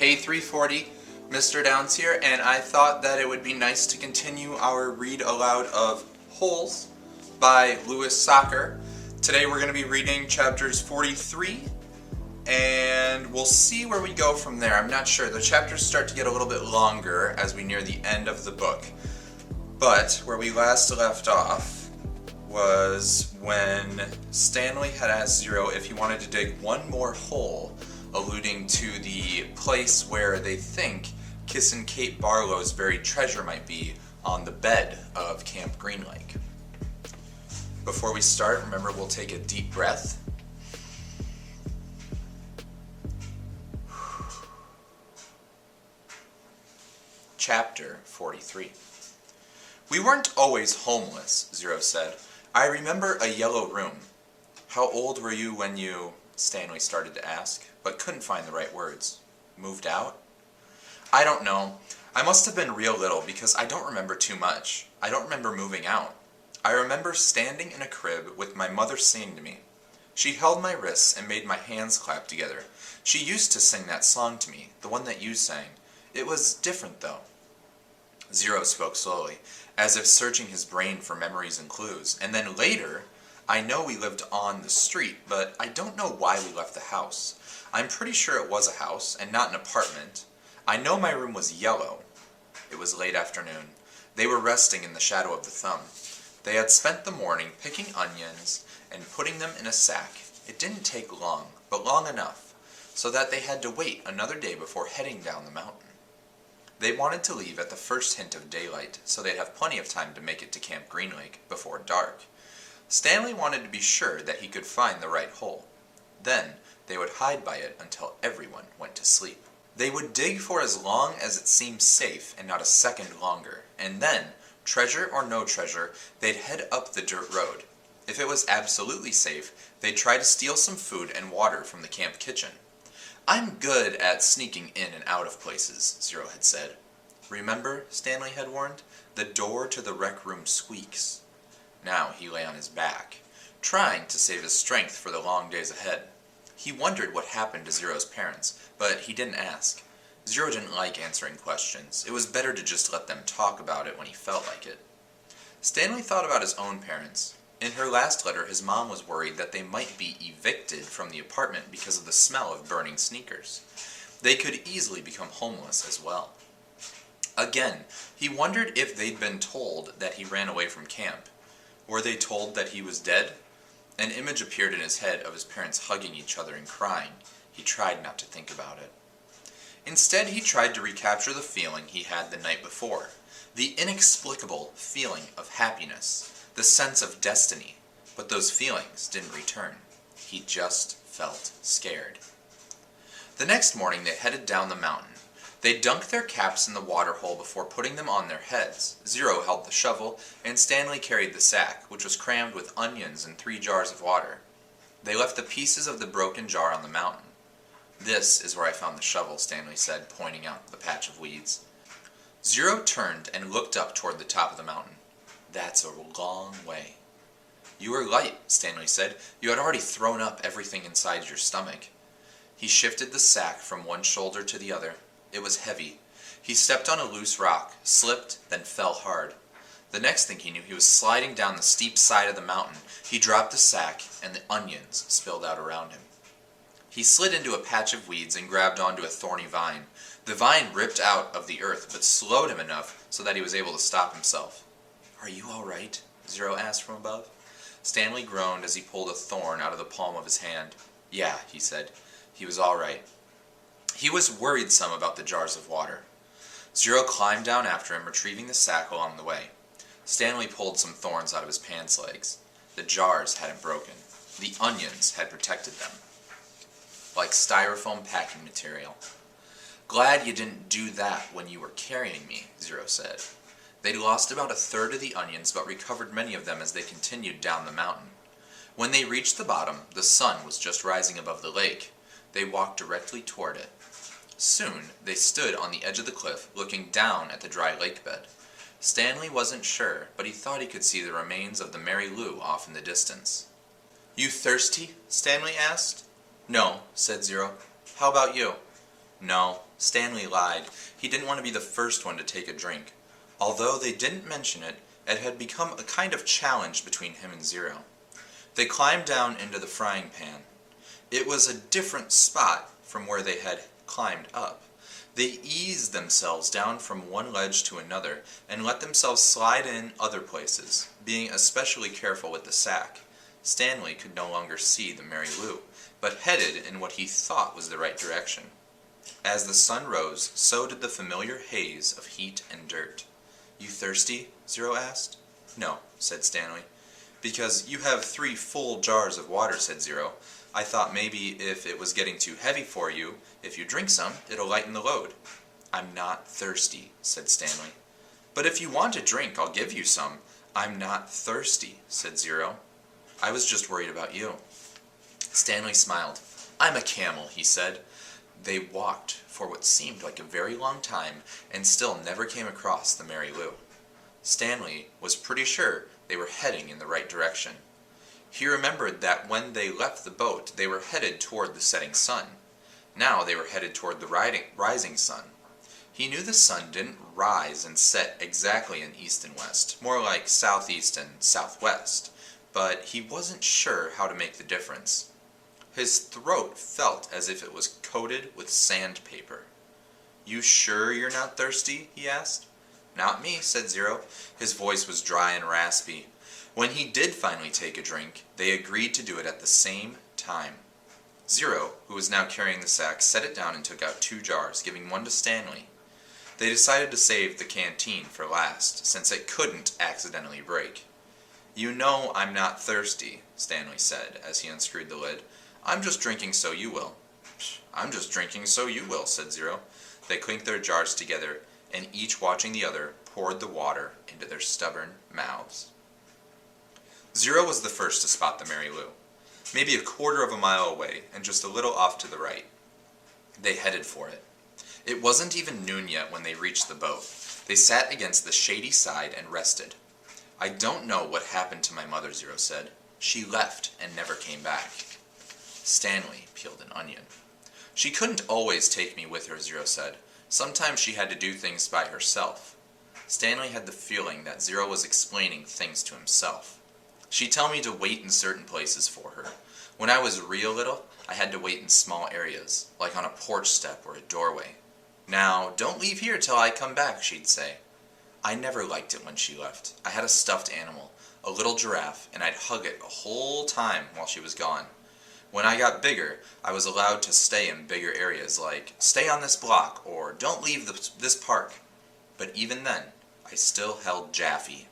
Hey 340, Mr. Downs here, and I thought that it would be nice to continue our read aloud of Holes by Sachar. Today we're going to be reading chapters 43, and we'll see where we go from there. I'm not sure. The chapters start to get a little bit longer as we near the end of the book. But where we last left off was when Stanley had asked Zero if he wanted to dig one more hole, alluding to the place where they think Kissin' Kate Barlow's buried treasure might be on the bed of Camp Green Lake. Before we start, remember we'll take a deep breath. Chapter 43. We weren't always homeless, Zero said. I remember a yellow room. How old were you when you... Stanley started to ask, but couldn't find the right words. Moved out? I don't know. I must have been real little because I don't remember too much. I don't remember moving out. I remember standing in a crib with my mother singing to me. She held my wrists and made my hands clap together. She used to sing that song to me, the one that you sang. It was different though. Zero spoke slowly, as if searching his brain for memories and clues, and then later, I know we lived on the street, but I don't know why we left the house. I'm pretty sure it was a house, and not an apartment. I know my room was yellow. It was late afternoon. They were resting in the shadow of the thumb. They had spent the morning picking onions and putting them in a sack. It didn't take long, but long enough, so that they had to wait another day before heading down the mountain. They wanted to leave at the first hint of daylight, so they'd have plenty of time to make it to Camp Green Lake before dark. Stanley wanted to be sure that he could find the right hole. Then they would hide by it until everyone went to sleep. They would dig for as long as it seemed safe and not a second longer, and then, treasure or no treasure, they'd head up the dirt road. If it was absolutely safe, they'd try to steal some food and water from the camp kitchen. I'm good at sneaking in and out of places, Zero had said. Remember, Stanley had warned, the door to the rec room squeaks. Now he lay on his back, trying to save his strength for the long days ahead. He wondered what happened to Zero's parents, but he didn't ask. Zero didn't like answering questions. It was better to just let them talk about it when he felt like it. Stanley thought about his own parents. In her last letter, his mom was worried that they might be evicted from the apartment because of the smell of burning sneakers. They could easily become homeless as well. Again, he wondered if they'd been told that he ran away from camp. Were they told that he was dead? An image appeared in his head of his parents hugging each other and crying. He tried not to think about it. Instead, he tried to recapture the feeling he had the night before. The inexplicable feeling of happiness. The sense of destiny, but those feelings didn't return. He just felt scared. The next morning they headed down the mountain. They dunked their caps in the water hole before putting them on their heads. Zero held the shovel, and Stanley carried the sack, which was crammed with onions and 3 jars of water. They left the pieces of the broken jar on the mountain. This is where I found the shovel, Stanley said, pointing out the patch of weeds. Zero turned and looked up toward the top of the mountain. That's a long way. You were light, Stanley said. You had already thrown up everything inside your stomach. He shifted the sack from one shoulder to the other. It was heavy. He stepped on a loose rock, slipped, then fell hard. The next thing he knew, he was sliding down the steep side of the mountain. He dropped the sack, and the onions spilled out around him. He slid into a patch of weeds and grabbed onto a thorny vine. The vine ripped out of the earth, but slowed him enough so that he was able to stop himself. Are you all right? Zero asked from above. Stanley groaned as he pulled a thorn out of the palm of his hand. Yeah, he said. He was all right. He was worried some about the jars of water. Zero climbed down after him, retrieving the sack along the way. Stanley pulled some thorns out of his pants legs. The jars hadn't broken. The onions had protected them. Like styrofoam packing material. Glad you didn't do that when you were carrying me, Zero said. They'd lost about 1/3 of the onions, but recovered many of them as they continued down the mountain. When they reached the bottom, the sun was just rising above the lake. They walked directly toward it. Soon, they stood on the edge of the cliff, looking down at the dry lake bed. Stanley wasn't sure, but he thought he could see the remains of the Mary Lou off in the distance. You thirsty? Stanley asked. No, said Zero. How about you? No, Stanley lied. He didn't want to be the first one to take a drink. Although they didn't mention it, it had become a kind of challenge between him and Zero. They climbed down into the frying pan. It was a different spot from where they had climbed up. They eased themselves down from one ledge to another and let themselves slide in other places, being especially careful with the sack. Stanley could no longer see the Mary Lou, but headed in what he thought was the right direction. As the sun rose, so did the familiar haze of heat and dirt. "You thirsty?" Zero asked. "No," said Stanley. "Because you have 3 full jars of water," said Zero. "I thought maybe if it was getting too heavy for you, if you drink some, it'll lighten the load." "I'm not thirsty," said Stanley. "But if you want a drink, I'll give you some." "I'm not thirsty," said Zero. "I was just worried about you." Stanley smiled. "I'm a camel," he said. They walked for what seemed like a very long time and still never came across the Mary Lou. Stanley was pretty sure they were heading in the right direction. He remembered that when they left the boat, they were headed toward the setting sun. Now they were headed toward the rising sun. He knew the sun didn't rise and set exactly in east and west, more like southeast and southwest, but he wasn't sure how to make the difference. His throat felt as if it was coated with sandpaper. "You sure you're not thirsty?" he asked. "Not me," said Zero. His voice was dry and raspy. When he did finally take a drink, they agreed to do it at the same time. Zero, who was now carrying the sack, set it down and took out 2 jars, giving one to Stanley. They decided to save the canteen for last, since it couldn't accidentally break. "You know I'm not thirsty," Stanley said as he unscrewed the lid. "I'm just drinking so you will." "I'm just drinking so you will," said Zero. They clinked their jars together, and each watching the other, poured the water into their stubborn mouths. Zero was the first to spot the Mary Lou, maybe a quarter of a mile away and just a little off to the right. They headed for it. It wasn't even noon yet when they reached the boat. They sat against the shady side and rested. "I don't know what happened to my mother," Zero said. "She left and never came back." Stanley peeled an onion. "She couldn't always take me with her," Zero said. "Sometimes she had to do things by herself." Stanley had the feeling that Zero was explaining things to himself. "She'd tell me to wait in certain places for her. When I was real little, I had to wait in small areas, like on a porch step or a doorway. 'Now, don't leave here till I come back,' she'd say. I never liked it when she left. I had a stuffed animal, a little giraffe, and I'd hug it a whole time while she was gone. When I got bigger, I was allowed to stay in bigger areas like, 'Stay on this block,' or 'Don't leave this park.' But even then, I still held Jaffy."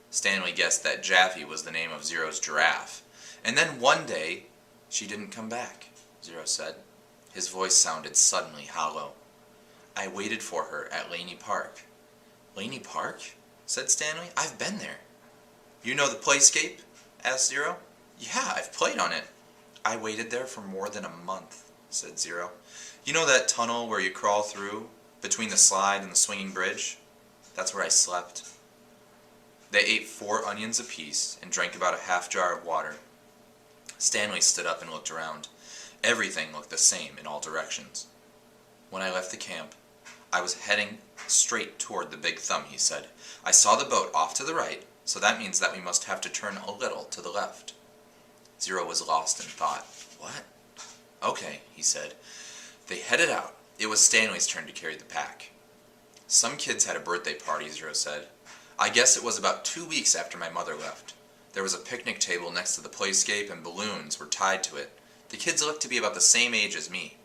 Stanley guessed that Jaffy was the name of Zero's giraffe. "And then one day, she didn't come back," Zero said. His voice sounded suddenly hollow. "I waited for her at Laney Park." "Laney Park?" said Stanley. "I've been there." "You know the playscape?" asked Zero. "Yeah, I've played on it." "I waited there for more than a month," said Zero. "You know that tunnel where you crawl through, between the slide and the swinging bridge? That's where I slept." They ate 4 onions apiece and drank about a half jar of water. Stanley stood up and looked around. Everything looked the same in all directions. "When I left the camp, I was heading straight toward the Big Thumb," he said. "I saw the boat off to the right, so that means that we must have to turn a little to the left." Zero was lost in thought. "What?" "Okay," he said. They headed out. It was Stanley's turn to carry the pack. "Some kids had a birthday party," Zero said. "I guess it was about 2 weeks after my mother left. There was a picnic table next to the playscape and balloons were tied to it. The kids looked to be about the same age as me.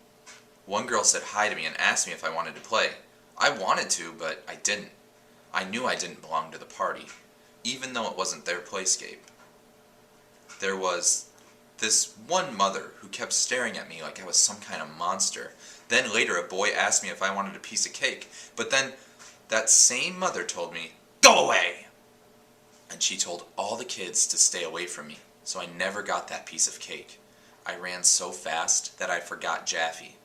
One girl said hi to me and asked me if I wanted to play. I wanted to, but I didn't. I knew I didn't belong to the party, even though it wasn't their playscape. There was this one mother who kept staring at me like I was some kind of monster. Then later a boy asked me if I wanted a piece of cake, but then that same mother told me, 'Go away!' And she told all the kids to stay away from me, so I never got that piece of cake. I ran so fast that I forgot Jaffy."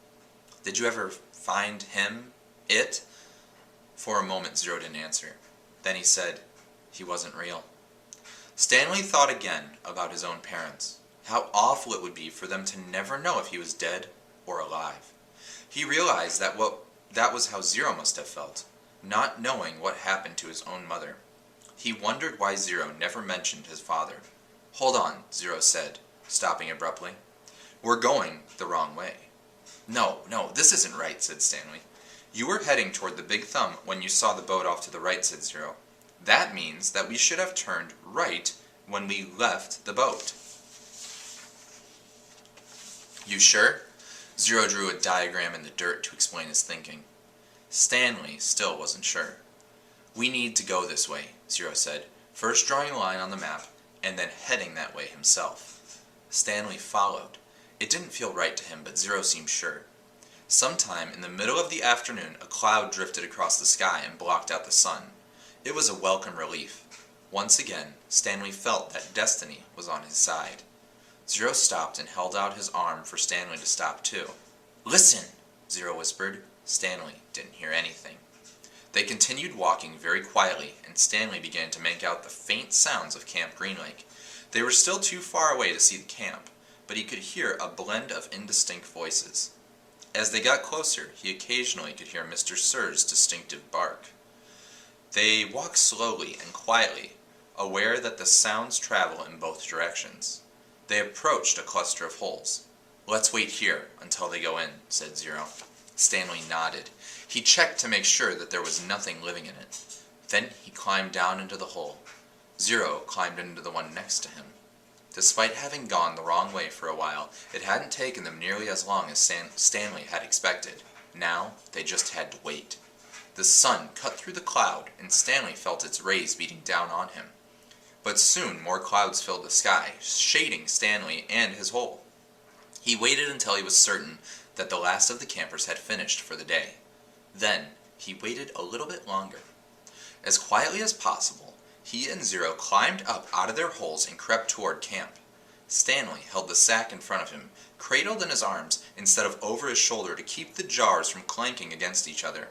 "Did you ever find him? It?" For a moment Zero didn't answer. Then he said, "He wasn't real." Stanley thought again about his own parents. How awful it would be for them to never know if he was dead or alive. He realized that was how Zero must have felt, not knowing what happened to his own mother. He wondered why Zero never mentioned his father. "Hold on," Zero said, stopping abruptly. "We're going the wrong way." No, this isn't right," said Stanley. "You were heading toward the Big Thumb when you saw the boat off to the right," said Zero. "That means that we should have turned right when we left the boat." "You sure?" Zero drew a diagram in the dirt to explain his thinking. Stanley still wasn't sure. "We need to go this way," Zero said, first drawing a line on the map and then heading that way himself. Stanley followed. It didn't feel right to him, but Zero seemed sure. Sometime in the middle of the afternoon, a cloud drifted across the sky and blocked out the sun. It was a welcome relief. Once again, Stanley felt that destiny was on his side. Zero stopped and held out his arm for Stanley to stop too. "Listen," Zero whispered. Stanley didn't hear anything. They continued walking very quietly, and Stanley began to make out the faint sounds of Camp Green Lake. They were still too far away to see the camp, but he could hear a blend of indistinct voices. As they got closer, he occasionally could hear Mr. Sir's distinctive bark. They walked slowly and quietly, aware that the sounds travel in both directions. They approached a cluster of holes. "Let's wait here until they go in," said Zero. Stanley nodded. He checked to make sure that there was nothing living in it. Then he climbed down into the hole. Zero climbed into the one next to him. Despite having gone the wrong way for a while, it hadn't taken them nearly as long as Stanley had expected. Now, they just had to wait. The sun cut through the cloud, and Stanley felt its rays beating down on him. But soon more clouds filled the sky, shading Stanley and his hole. He waited until he was certain that the last of the campers had finished for the day. Then, he waited a little bit longer. As quietly as possible, he and Zero climbed up out of their holes and crept toward camp. Stanley held the sack in front of him, cradled in his arms instead of over his shoulder to keep the jars from clanking against each other.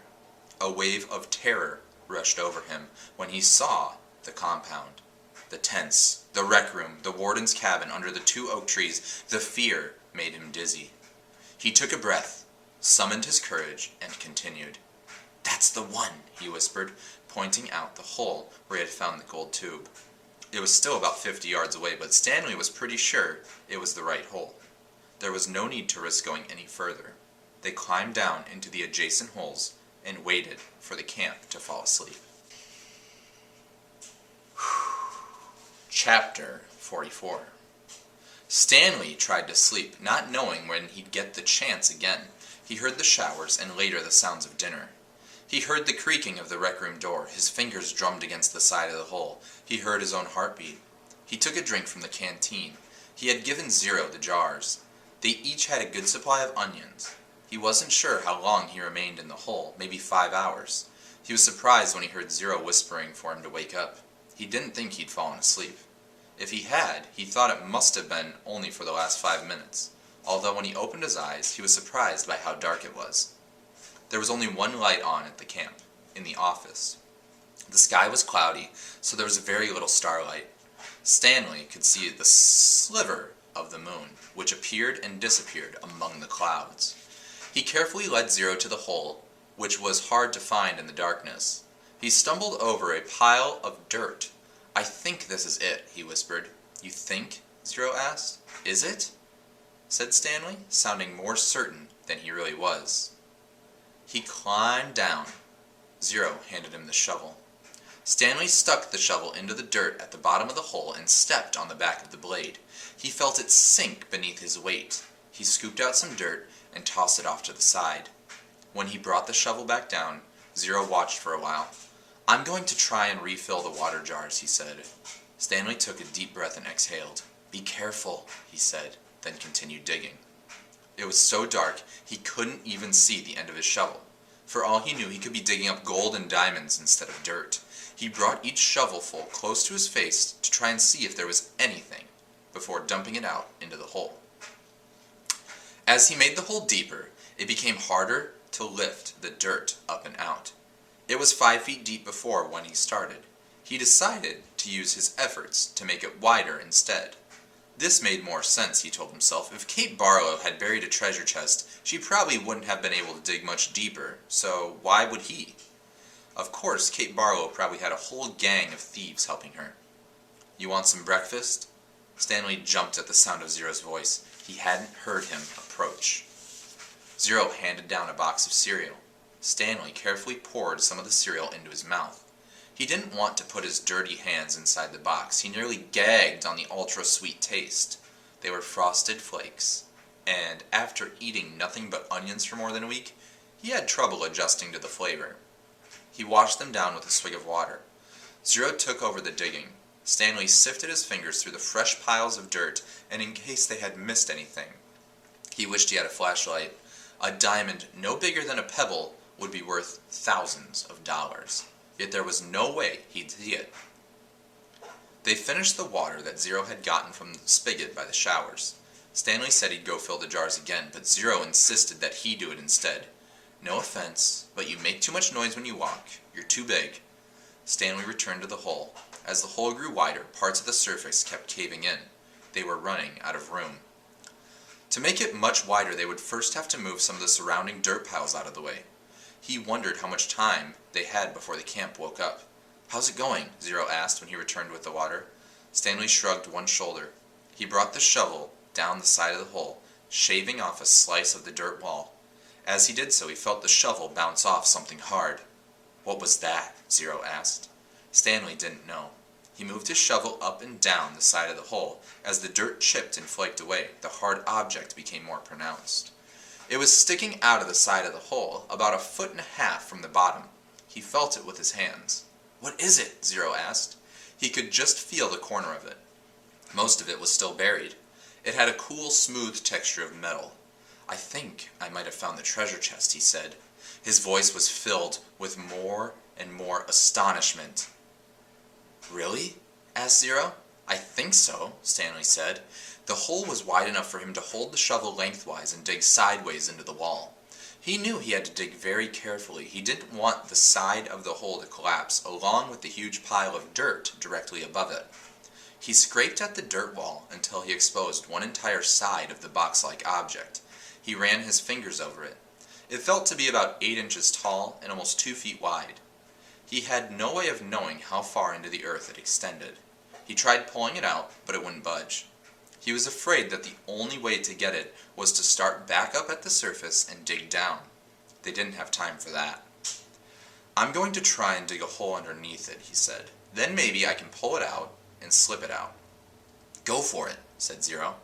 A wave of terror rushed over him when he saw the compound. The tents, the rec room, the warden's cabin under the 2 oak trees, the fear made him dizzy. He took a breath, summoned his courage, and continued. "That's the one," he whispered, pointing out the hole where he had found the gold tube. It was still about 50 yards away, but Stanley was pretty sure it was the right hole. There was no need to risk going any further. They climbed down into the adjacent holes and waited for the camp to fall asleep. Chapter 44. Stanley tried to sleep, not knowing when he'd get the chance again. He heard the showers and later the sounds of dinner. He heard the creaking of the rec room door. His fingers drummed against the side of the hole. He heard his own heartbeat. He took a drink from the canteen. He had given Zero the jars. They each had a good supply of onions. He wasn't sure how long he remained in the hole, maybe 5 hours. He was surprised when he heard Zero whispering for him to wake up. He didn't think he'd fallen asleep. If he had, he thought it must have been only for the last 5 minutes, although when he opened his eyes, he was surprised by how dark it was. There was only one light on at the camp, in the office. The sky was cloudy, so there was very little starlight. Stanley could see the sliver of the moon, which appeared and disappeared among the clouds. He carefully led Zero to the hole, which was hard to find in the darkness. He stumbled over a pile of dirt. "I think this is it," he whispered. "You think?" Zero asked. "Is it?" said Stanley, sounding more certain than he really was. He climbed down. Zero handed him the shovel. Stanley stuck the shovel into the dirt at the bottom of the hole and stepped on the back of the blade. He felt it sink beneath his weight. He scooped out some dirt and tossed it off to the side. When he brought the shovel back down, Zero watched for a while. "I'm going to try and refill the water jars," he said. Stanley took a deep breath and exhaled. "Be careful," he said, then continued digging. It was so dark he couldn't even see the end of his shovel. For all he knew, he could be digging up gold and diamonds instead of dirt. He brought each shovelful close to his face to try and see if there was anything, before dumping it out into the hole. As he made the hole deeper, it became harder to lift the dirt up and out. It was 5 feet deep before when he started. He decided to use his efforts to make it wider instead. This made more sense, he told himself. If Kate Barlow had buried a treasure chest, she probably wouldn't have been able to dig much deeper, so why would he? Of course, Kate Barlow probably had a whole gang of thieves helping her. You want some breakfast? Stanley jumped at the sound of Zero's voice. He hadn't heard him approach. Zero handed down a box of cereal. Stanley carefully poured some of the cereal into his mouth. He didn't want to put his dirty hands inside the box. He nearly gagged on the ultra-sweet taste. They were Frosted Flakes, and after eating nothing but onions for more than a week, he had trouble adjusting to the flavor. He washed them down with a swig of water. Zero took over the digging. Stanley sifted his fingers through the fresh piles of dirt, and in case they had missed anything. He wished he had a flashlight. A diamond no bigger than a pebble would be worth thousands of dollars. Yet there was no way he'd see it. They finished the water that Zero had gotten from the spigot by the showers. Stanley said he'd go fill the jars again, but Zero insisted that he do it instead. No offense, but you make too much noise when you walk. You're too big. Stanley returned to the hole. As the hole grew wider, parts of the surface kept caving in. They were running out of room. To make it much wider, they would first have to move some of the surrounding dirt piles out of the way. He wondered how much time they had before the camp woke up. "How's it going?" Zero asked when he returned with the water. Stanley shrugged one shoulder. He brought the shovel down the side of the hole, shaving off a slice of the dirt wall. As he did so, he felt the shovel bounce off something hard. "What was that?" Zero asked. Stanley didn't know. He moved his shovel up and down the side of the hole. As the dirt chipped and flaked away, the hard object became more pronounced. It was sticking out of the side of the hole, about 1.5 feet from the bottom. He felt it with his hands. "What is it?" Zero asked. He could just feel the corner of it. Most of it was still buried. It had a cool, smooth texture of metal. "I think I might have found the treasure chest," he said. His voice was filled with more and more astonishment. "Really?" asked Zero. "I think so," Stanley said. The hole was wide enough for him to hold the shovel lengthwise and dig sideways into the wall. He knew he had to dig very carefully. He didn't want the side of the hole to collapse, along with the huge pile of dirt directly above it. He scraped at the dirt wall until he exposed one entire side of the box-like object. He ran his fingers over it. It felt to be about 8 inches tall and almost 2 feet wide. He had no way of knowing how far into the earth it extended. He tried pulling it out, but it wouldn't budge. He was afraid that the only way to get it was to start back up at the surface and dig down. They didn't have time for that. "I'm going to try and dig a hole underneath it," he said. "Then maybe I can pull it out and slip it out." "Go for it," said Zero.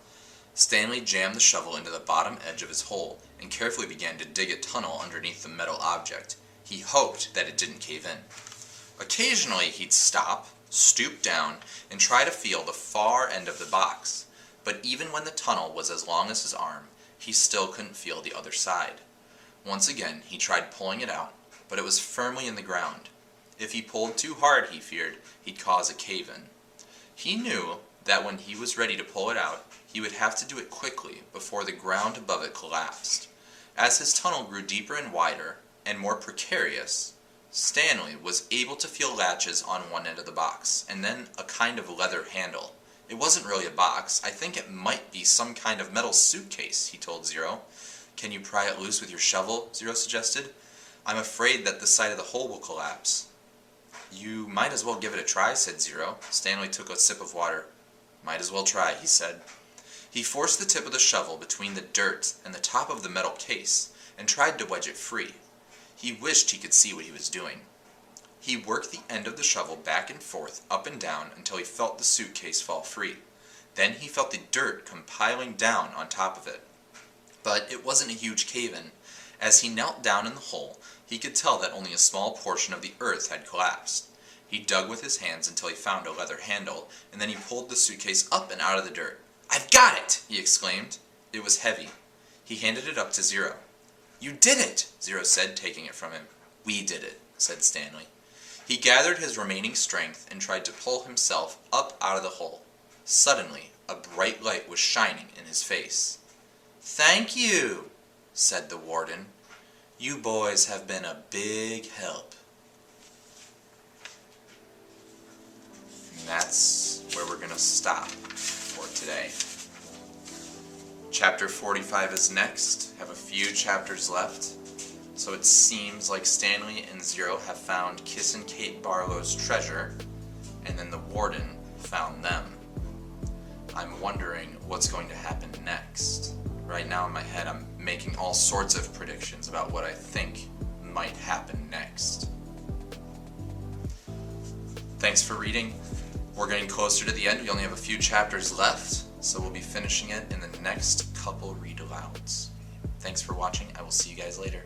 Stanley jammed the shovel into the bottom edge of his hole and carefully began to dig a tunnel underneath the metal object. He hoped that it didn't cave in. Occasionally he'd stop, stoop down, and try to feel the far end of the box. But even when the tunnel was as long as his arm, he still couldn't feel the other side. Once again he tried pulling it out, but it was firmly in the ground. If he pulled too hard, he feared, he'd cause a cave-in. He knew that when he was ready to pull it out, he would have to do it quickly before the ground above it collapsed. As his tunnel grew deeper and wider, and more precarious, Stanley was able to feel latches on one end of the box, and then a kind of leather handle. It wasn't really a box. "I think it might be some kind of metal suitcase," he told Zero. "Can you pry it loose with your shovel?" Zero suggested. "I'm afraid that the side of the hole will collapse." "You might as well give it a try," said Zero. Stanley took a sip of water. "Might as well try," he said. He forced the tip of the shovel between the dirt and the top of the metal case, and tried to wedge it free. He wished he could see what he was doing. He worked the end of the shovel back and forth, up and down, until he felt the suitcase fall free. Then he felt the dirt come piling down on top of it. But it wasn't a huge cave-in. As he knelt down in the hole, he could tell that only a small portion of the earth had collapsed. He dug with his hands until he found a leather handle, and then he pulled the suitcase up and out of the dirt. "I've got it!" he exclaimed. It was heavy. He handed it up to Zero. "You did it!" Zero said, taking it from him. "We did it," said Stanley. He gathered his remaining strength and tried to pull himself up out of the hole. Suddenly, a bright light was shining in his face. "Thank you," said the warden. "You boys have been a big help." And that's where we're going to stop for today. Chapter 45 is next. Have a few chapters left. So it seems like Stanley and Zero have found Kiss and Kate Barlow's treasure, and then the warden found them. I'm wondering what's going to happen next. Right now in my head I'm making all sorts of predictions about what I think might happen next. Thanks for reading. We're getting closer to the end. We only have a few chapters left, so we'll be finishing it in the next couple read-alouds. Thanks for watching. I will see you guys later.